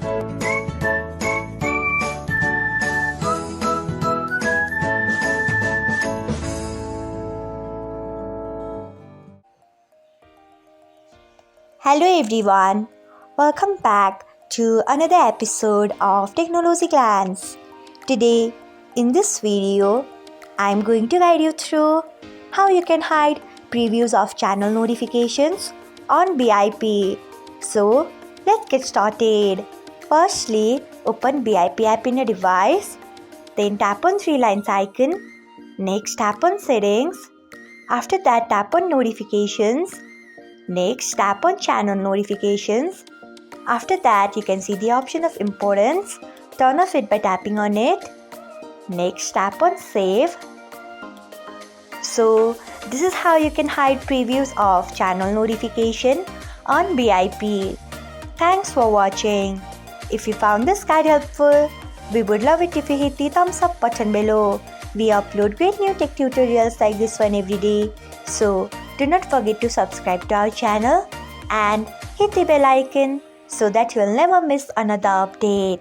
Hello everyone, welcome back to another episode of Technologyglance. Today, in this video, I am going to guide you through how you can hide previews of channel notifications on BIP. So, let's get started. Firstly, open BIP app in your device, then tap on three lines icon, next tap on settings, after that tap on notifications. Next, tap on channel notifications. After that, you can see the option of importance. Turn off it by tapping on it. Next, tap on save. So, this is how you can hide previews of channel notification on BIP. Thanks for watching. If you found this guide helpful, we would love it if you hit the thumbs up button below. We upload great new tech tutorials like this one every day. So, do not forget to subscribe to our channel and hit the bell icon so that you'll never miss another update.